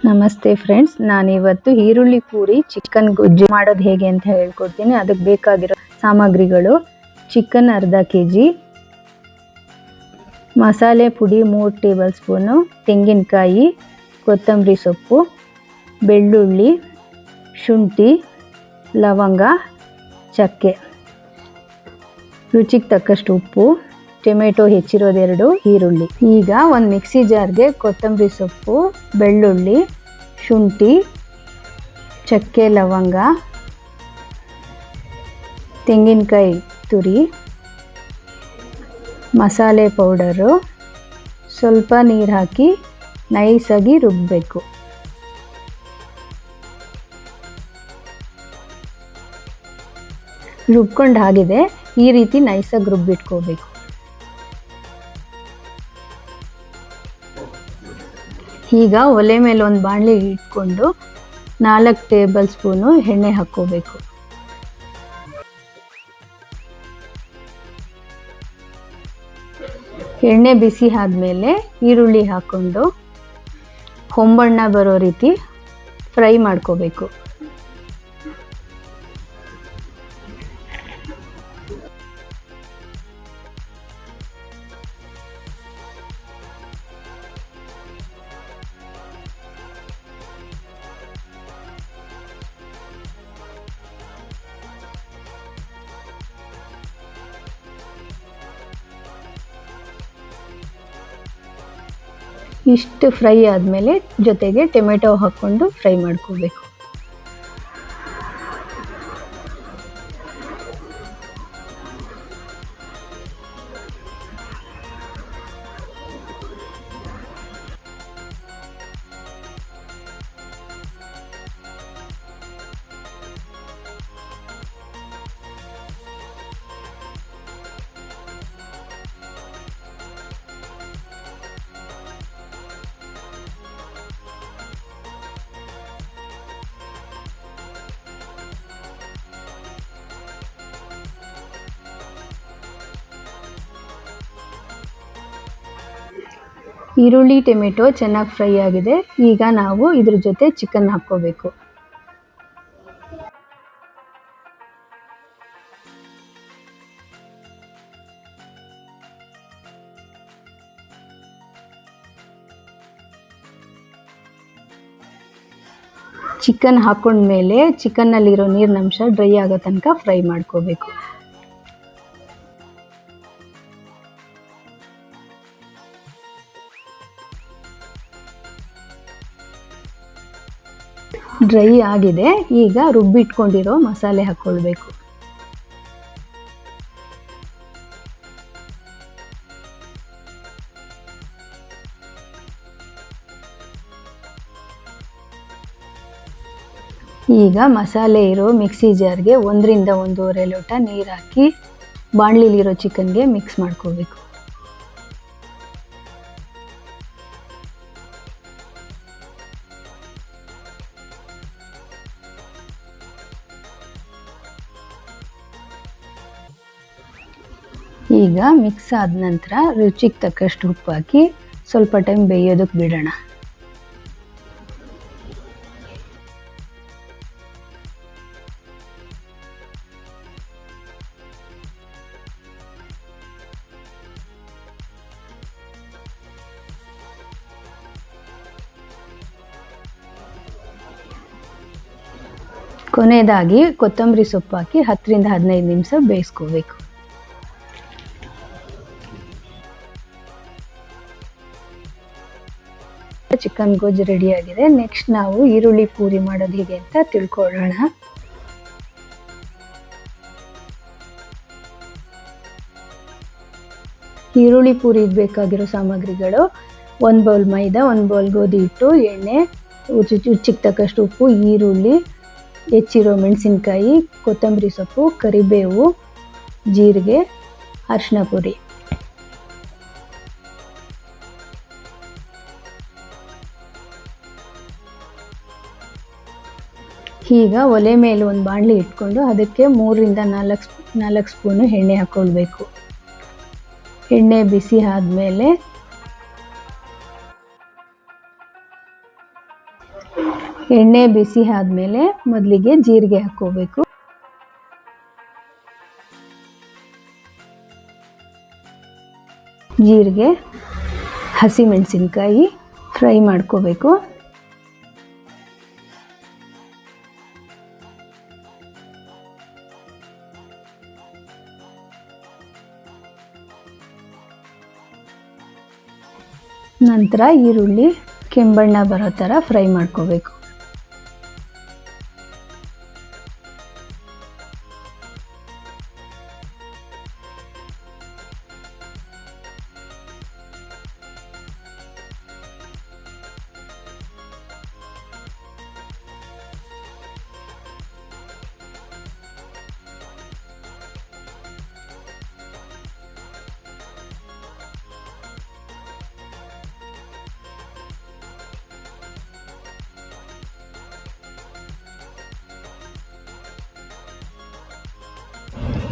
ನಮಸ್ತೆ ಫ್ರೆಂಡ್ಸ್, ನಾನಿವತ್ತು ಈರುಳ್ಳಿ ಪೂರಿ ಚಿಕನ್ ಗೊಜ್ಜು ಮಾಡೋದು ಹೇಗೆ ಅಂತ ಹೇಳ್ಕೊಡ್ತೀನಿ. ಅದಕ್ಕೆ ಬೇಕಾಗಿರೋ ಸಾಮಗ್ರಿಗಳು: ಚಿಕನ್ ಅರ್ಧ kg, ಮಸಾಲೆ ಪುಡಿ 3 ಟೇಬಲ್ ಸ್ಪೂನು, ತೆಂಗಿನಕಾಯಿ, ಕೊತ್ತಂಬರಿ ಸೊಪ್ಪು, ಬೆಳ್ಳುಳ್ಳಿ, ಶುಂಠಿ, ಲವಂಗ, ಚಕ್ಕೆ, ರುಚಿಗೆ ತಕ್ಕಷ್ಟು ಉಪ್ಪು, ಟೊಮೆಟೊ ಹೆಚ್ಚಿರೋದು 2, ಈರುಳ್ಳಿ. ಈಗ ಒಂದು ಮಿಕ್ಸಿ ಜಾರ್ಗೆ ಕೊತ್ತಂಬರಿ ಸೊಪ್ಪು, ಬೆಳ್ಳುಳ್ಳಿ, ಶುಂಠಿ, ಚಕ್ಕೆ, ಲವಂಗ, ತೆಂಗಿನಕಾಯಿ ತುರಿ, ಮಸಾಲೆ ಪೌಡರು, ಸ್ವಲ್ಪ ನೀರು ಹಾಕಿ ನೈಸಾಗಿ ರುಬ್ಬಬೇಕು. ರುಬ್ಕೊಂಡು ಆಗಿದೆ, ಈ ರೀತಿ ನೈಸಾಗಿ ರುಬ್ಬಿಟ್ಕೋಬೇಕು. ಈಗ ಒಲೆ ಮೇಲೆ ಒಂದು ಬಾಣಲಿ ಇಟ್ಕೊಂಡು 4 ಟೇಬಲ್ ಸ್ಪೂನು ಎಣ್ಣೆ ಹಾಕ್ಕೋಬೇಕು. ಎಣ್ಣೆ ಬಿಸಿ ಆದಮೇಲೆ ಈರುಳ್ಳಿ ಹಾಕ್ಕೊಂಡು ಹೊಂಬಣ್ಣ ಬರೋ ರೀತಿ ಫ್ರೈ ಮಾಡ್ಕೋಬೇಕು. ಇಷ್ಟು ಫ್ರೈ ಆದಮೇಲೆ ಜೊತೆಗೆ ಟೊಮೆಟೊ ಹಾಕ್ಕೊಂಡು ಫ್ರೈ ಮಾಡ್ಕೋಬೇಕು. ಈರುಳ್ಳಿ ಟೊಮೆಟೊ ಚೆನ್ನಾಗಿ ಫ್ರೈ ಆಗಿದೆ. ಈಗ ನಾವು ಇದ್ರ ಜೊತೆ ಚಿಕನ್ ಹಾಕ್ಕೋಬೇಕು. ಚಿಕನ್ ಹಾಕೊಂಡ್ಮೇಲೆ ಚಿಕನ್ನಲ್ಲಿರೋ ನೀರಿನಂಶ ಡ್ರೈ ಆಗೋ ತನಕ ಫ್ರೈ ಮಾಡ್ಕೋಬೇಕು. ಡ್ರೈ ಆಗಿದೆ, ಈಗ ರುಬ್ಬಿಟ್ಕೊಂಡಿರೋ ಮಸಾಲೆ ಹಾಕ್ಕೊಳ್ಬೇಕು. ಈಗ ಮಸಾಲೆ ಇರೋ ಮಿಕ್ಸಿ ಜಾರ್ಗೆ 1 ರಿಂದ 1.5 ಲೋಟ ನೀರು ಹಾಕಿ ಬಾಣಲಿಲಿರೋ ಚಿಕನ್ಗೆ ಮಿಕ್ಸ್ ಮಾಡ್ಕೋಬೇಕು. ಈಗ ಮಿಕ್ಸ್ ಆದ ನಂತರ ರುಚಿಗೆ ತಕ್ಕಷ್ಟು ಉಪ್ಪು ಹಾಕಿ ಸ್ವಲ್ಪ ಟೈಮ್ ಬೇಯೋದಕ್ಕೆ ಬಿಡೋಣ. ಕೊನೆಯದಾಗಿ ಕೊತ್ತಂಬರಿ ಸೊಪ್ಪು ಹಾಕಿ 10 ರಿಂದ 15 ನಿಮಿಷ ಬೇಯಿಸ್ಕೋಬೇಕು. ಚಿಕನ್ ಗೊಜ್ಜು ರೆಡಿ ಆಗಿದೆ. ನೆಕ್ಸ್ಟ್ ನಾವು ಈರುಳ್ಳಿ ಪೂರಿ ಮಾಡೋದು ಹೇಗೆ ಅಂತ ತಿಳ್ಕೊಳ್ಳೋಣ. ಈರುಳ್ಳಿ ಪೂರಿಗೆ ಬೇಕಾಗಿರೋ ಸಾಮಗ್ರಿಗಳು: 1 ಬೌಲ್ ಮೈದಾ, 1 ಬೌಲ್ ಗೋಧಿ ಹಿಟ್ಟು, ಎಣ್ಣೆ, ರುಚಿಗೆ ತಕ್ಕಷ್ಟು ಉಪ್ಪು, ಈರುಳ್ಳಿ, ಹೆಚ್ಚಿರೋ ಮೆಣಸಿನಕಾಯಿ, ಕೊತ್ತಂಬರಿ ಸೊಪ್ಪು, ಕರಿಬೇವು, ಜೀರಿಗೆ, ಅರಿಶಿನ ಪುಡಿ. ಈಗ ಒಲೆ ಮೇಲೆ ಒಂದು ಬಾಣಲಿ ಇಟ್ಕೊಂಡು ಅದಕ್ಕೆ 3 ರಿಂದ 4 ಸ್ಪೂನು ಎಣ್ಣೆ ಹಾಕ್ಕೊಳ್ಬೇಕು. ಎಣ್ಣೆ ಬಿಸಿ ಆದಮೇಲೆ ಎಣ್ಣೆ ಬಿಸಿ ಆದಮೇಲೆ ಮೊದಲಿಗೆ ಜೀರಿಗೆ ಹಾಕ್ಕೋಬೇಕು. ಜೀರಿಗೆ, ಹಸಿಮೆಣಸಿನ್ಕಾಯಿ ಫ್ರೈ ಮಾಡ್ಕೋಬೇಕು. ನಂತರ ಈರುಳ್ಳಿ ಕೆಂಬಣ್ಣ ಬರೋ ಥರ ಫ್ರೈ ಮಾಡ್ಕೋಬೇಕು.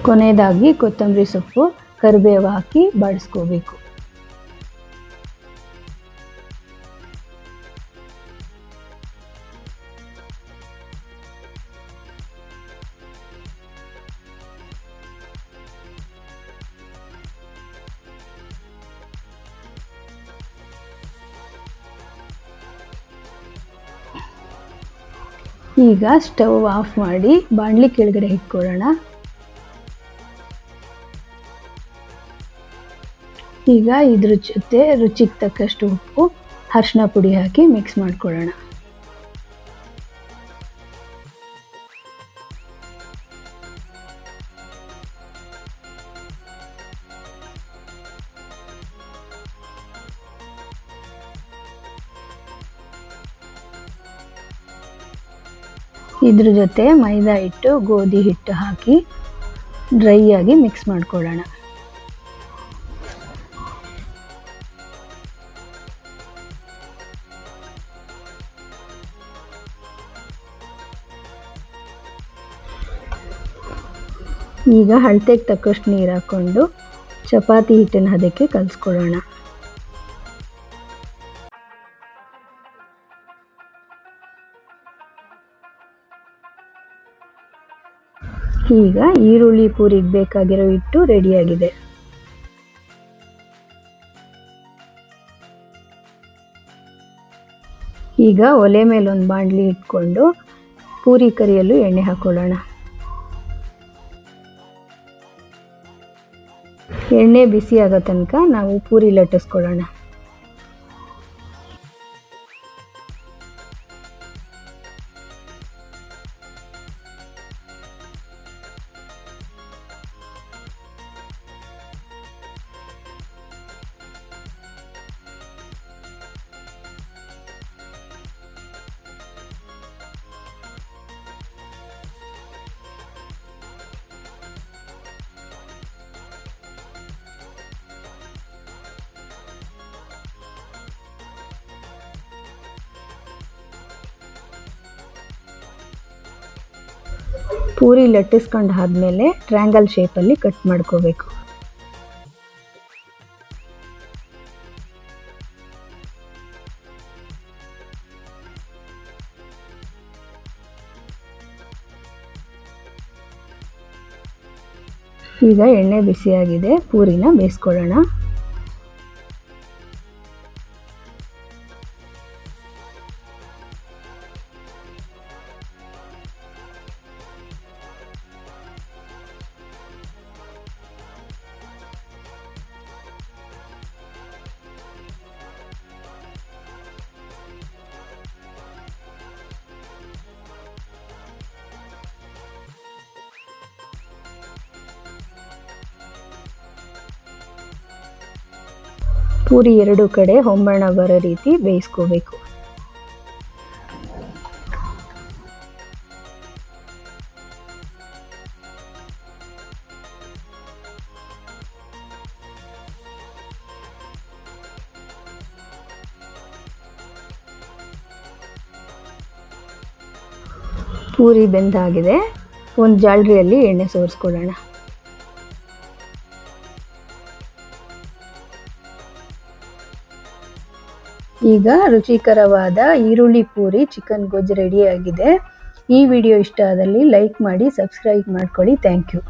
ಕೊನೆಯದಾಗಿ ಕೊತ್ತಂಬರಿ ಸೊಪ್ಪು, ಕರಿಬೇವು ಹಾಕಿ ಬಾಡಿಸ್ಕೋಬೇಕು. ಈಗ ಸ್ಟವ್ ಆಫ್ ಮಾಡಿ ಬಾಣಲಿ ಕೆಳಗಡೆ ಇಟ್ಕೊಳ್ಳೋಣ. ಈಗ ಇದ್ರ ಜೊತೆ ರುಚಿಗೆ ತಕ್ಕಷ್ಟು ಉಪ್ಪು, ಅರಿಶಿನ ಪುಡಿ ಹಾಕಿ ಮಿಕ್ಸ್ ಮಾಡ್ಕೊಳ್ಳೋಣ. ಇದ್ರ ಜೊತೆ ಮೈದಾ ಹಿಟ್ಟು, ಗೋಧಿ ಹಿಟ್ಟು ಹಾಕಿ ಡ್ರೈ ಆಗಿ ಮಿಕ್ಸ್ ಮಾಡ್ಕೊಳ್ಳೋಣ. ಈಗ ಅಳತೆಗೆ ತಕ್ಕಷ್ಟು ನೀರು ಹಾಕ್ಕೊಂಡು ಚಪಾತಿ ಹಿಟ್ಟನ್ನು ಅದಕ್ಕೆ ಕಲಿಸ್ಕೊಳ್ಳೋಣ. ಈಗ ಈರುಳ್ಳಿ ಪೂರಿಗೆ ಬೇಕಾಗಿರೋ ಹಿಟ್ಟು ರೆಡಿಯಾಗಿದೆ. ಈಗ ಒಲೆ ಮೇಲೆ ಒಂದು ಬಾಣಲಿ ಇಟ್ಕೊಂಡು ಪೂರಿ ಕರಿಯಲು ಎಣ್ಣೆ ಹಾಕೊಳ್ಳೋಣ. ಎಣ್ಣೆ ಬಿಸಿ ಆಗೋ ತನಕ ನಾವು ಪೂರಿ ಲಟ್ಟಿಸ್ಕೊಳ್ಳೋಣ. ಪೂರಿ ಲಟ್ಟಿಸ್ಕೊಂಡು ಆದಮೇಲೆ ಟ್ರ್ಯಾಂಗಲ್ ಶೇಪಲ್ಲಿ ಕಟ್ ಮಾಡ್ಕೋಬೇಕು. ಈಗ ಎಣ್ಣೆ ಬಿಸಿಯಾಗಿದೆ, ಪೂರಿನ ಬೇಯಿಸ್ಕೊಳ್ಳೋಣ. ಪೂರಿ ಎರಡು ಕಡೆ ಹೊಂಬಣ್ಣ ಬರೋ ರೀತಿ ಬೇಯಿಸ್ಕೋಬೇಕು. ಪೂರಿ ಬೆಂದಾಗಿದೆ, ಒಂದು ಜಾಲರಿಯಲ್ಲಿ ಎಣ್ಣೆ ಸೋರಿಸ್ಕೊಳ್ಳೋಣ. ಈಗ ರುಚಿಕರವಾದ ಈರುಳ್ಳಿ ಪೂರಿ ಚಿಕನ್ ಗೊಜ್ಜು ರೆಡಿಯಾಗಿದೆ. ಈ ವಿಡಿಯೋ ಇಷ್ಟ ಆದಲ್ಲಿ ಲೈಕ್ ಮಾಡಿ, ಸಬ್ಸ್ಕ್ರೈಬ್ ಮಾಡ್ಕೊಳ್ಳಿ. Thank you.